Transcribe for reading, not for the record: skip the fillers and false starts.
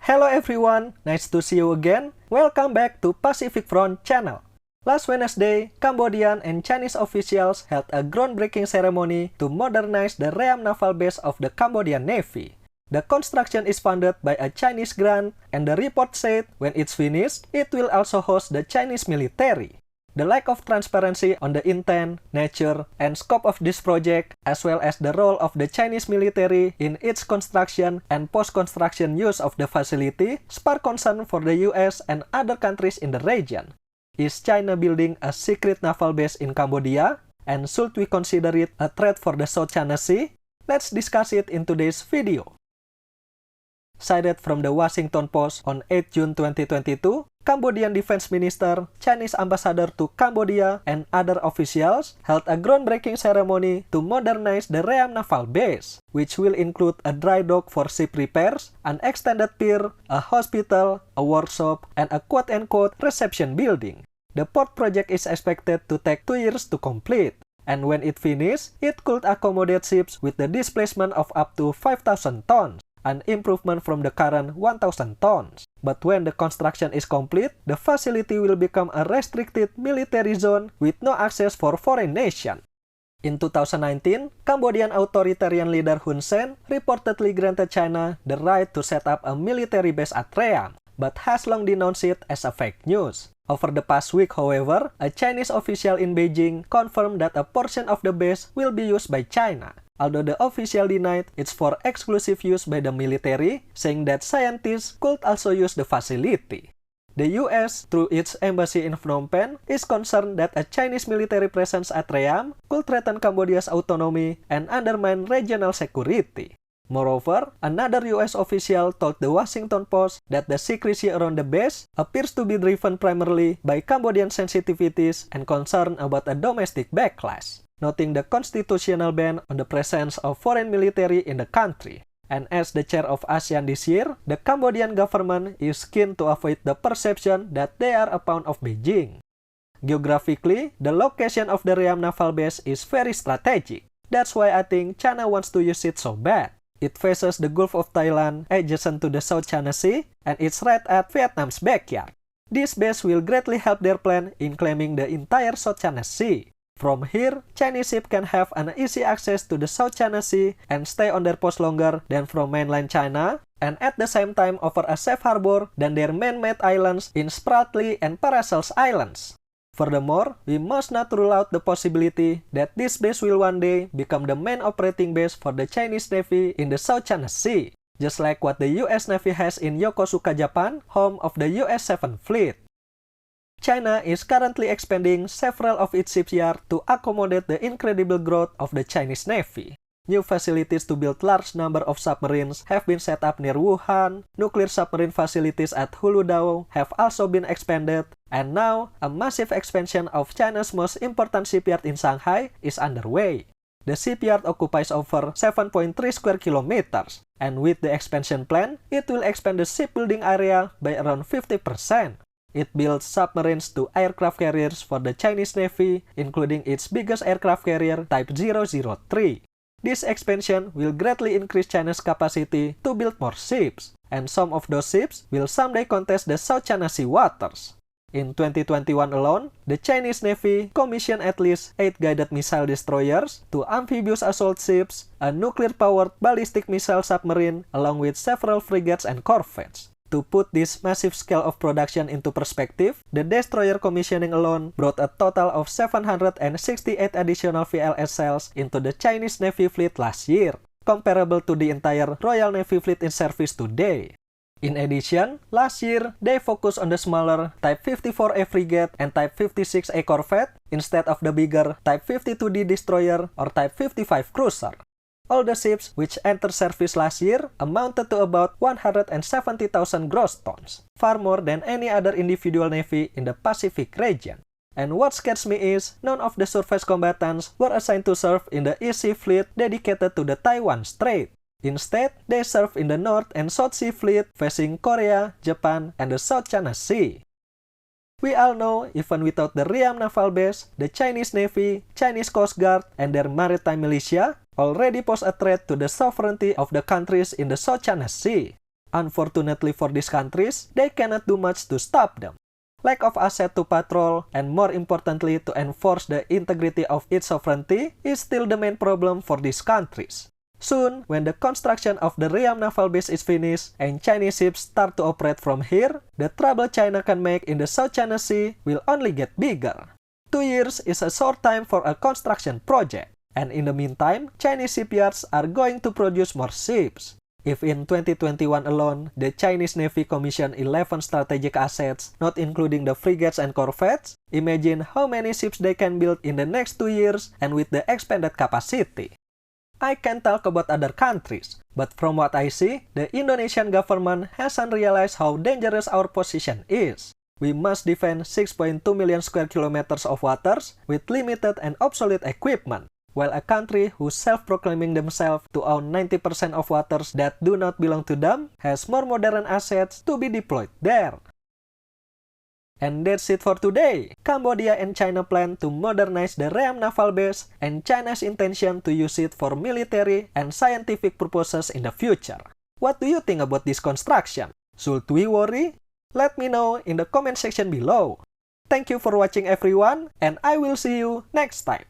Hello everyone, nice to see you again. Welcome back to Pacific Front channel. Last Wednesday, Cambodian and Chinese officials held a groundbreaking ceremony to modernize the Ream naval base of the Cambodian Navy. The construction is funded by a Chinese grant, and the report said when it's finished, it will also host the Chinese military. The lack of transparency on the intent, nature, and scope of this project, as well as the role of the Chinese military in its construction and post-construction use of the facility, spark concern for the US and other countries in the region. Is China building a secret naval base in Cambodia? And should we consider it a threat for the South China Sea? Let's discuss it in today's video. Cited from the Washington Post on 8 June 2022, Cambodian Defense Minister, Chinese Ambassador to Cambodia, and other officials held a groundbreaking ceremony to modernize the Ream naval base, which will include a dry dock for ship repairs, an extended pier, a hospital, a workshop, and a quote-unquote reception building. The port project is expected to take 2 years to complete, and when it finishes, it could accommodate ships with the displacement of up to 5,000 tons. An improvement from the current 1,000 tons. But when the construction is complete, the facility will become a restricted military zone with no access for foreign nations. In 2019, Cambodian authoritarian leader Hun Sen reportedly granted China the right to set up a military base at Ream, but has long denounced it as a fake news. Over the past week, however, a Chinese official in Beijing confirmed that a portion of the base will be used by China, although the official denied it's for exclusive use by the military, saying that scientists could also use the facility. The US, through its embassy in Phnom Penh, is concerned that a Chinese military presence at Ream could threaten Cambodia's autonomy and undermine regional security. Moreover, another US official told the Washington Post that the secrecy around the base appears to be driven primarily by Cambodian sensitivities and concern about a domestic backlash, noting the constitutional ban on the presence of foreign military in the country. And as the chair of ASEAN this year, the Cambodian government is keen to avoid the perception that they are a pawn of Beijing. Geographically, the location of the Ream naval base is very strategic. That's why I think China wants to use it so bad. It faces the Gulf of Thailand adjacent to the South China Sea, and it's right at Vietnam's backyard. This base will greatly help their plan in claiming the entire South China Sea. From here, Chinese ships can have an easy access to the South China Sea and stay on their post longer than from mainland China, and at the same time offer a safe harbor than their man-made islands in Spratly and Paracels Islands. Furthermore, we must not rule out the possibility that this base will one day become the main operating base for the Chinese Navy in the South China Sea, just like what the US Navy has in Yokosuka, Japan, home of the US 7th Fleet. China is currently expanding several of its shipyards to accommodate the incredible growth of the Chinese Navy. New facilities to build large number of submarines have been set up near Wuhan, nuclear submarine facilities at Huludao have also been expanded, and now a massive expansion of China's most important shipyard in Shanghai is underway. The shipyard occupies over 7.3 square kilometers, and with the expansion plan, it will expand the shipbuilding area by around 50%. It builds submarines to aircraft carriers for the Chinese Navy, including its biggest aircraft carrier Type 003. This expansion will greatly increase China's capacity to build more ships, and some of those ships will someday contest the South China Sea waters. In 2021 alone, the Chinese Navy commissioned at least 8 guided missile destroyers, 2 amphibious assault ships, a nuclear-powered ballistic missile submarine, along with several frigates and corvettes. To put this massive scale of production into perspective, the destroyer commissioning alone brought a total of 768 additional VLS cells into the Chinese Navy fleet last year, comparable to the entire Royal Navy fleet in service today. In addition, last year, they focused on the smaller Type 54A frigate and Type 56A corvette instead of the bigger Type 52D destroyer or Type 55 cruiser. All the ships which entered service last year amounted to about 170,000 gross tons, far more than any other individual navy in the Pacific region. And what scares me is, none of the surface combatants were assigned to serve in the East Sea Fleet dedicated to the Taiwan Strait. Instead, they served in the North and South Sea Fleet facing Korea, Japan, and the South China Sea. We all know, even without the Ream naval base, the Chinese Navy, Chinese Coast Guard, and their maritime militia already pose a threat to the sovereignty of the countries in the South China Sea. Unfortunately for these countries, they cannot do much to stop them. Lack of asset to patrol, and more importantly to enforce the integrity of its sovereignty, is still the main problem for these countries. Soon, when the construction of the Ream naval base is finished and Chinese ships start to operate from here, the trouble China can make in the South China Sea will only get bigger. 2 years is a short time for a construction project, and in the meantime, Chinese shipyards are going to produce more ships. If in 2021 alone, the Chinese Navy commissioned 11 strategic assets, not including the frigates and corvettes, imagine how many ships they can build in the next 2 years and with the expanded capacity. I can talk about other countries, but from what I see, the Indonesian government hasn't realized how dangerous our position is. We must defend 6.2 million square kilometers of waters with limited and obsolete equipment, while a country who's self-proclaiming themselves to own 90% of waters that do not belong to them has more modern assets to be deployed there. And that's it for today. Cambodia and China plan to modernize the Ream naval base, and China's intention to use it for military and scientific purposes in the future. What do you think about this construction? Should we worry? Let me know in the comment section below. Thank you for watching everyone, and I will see you next time.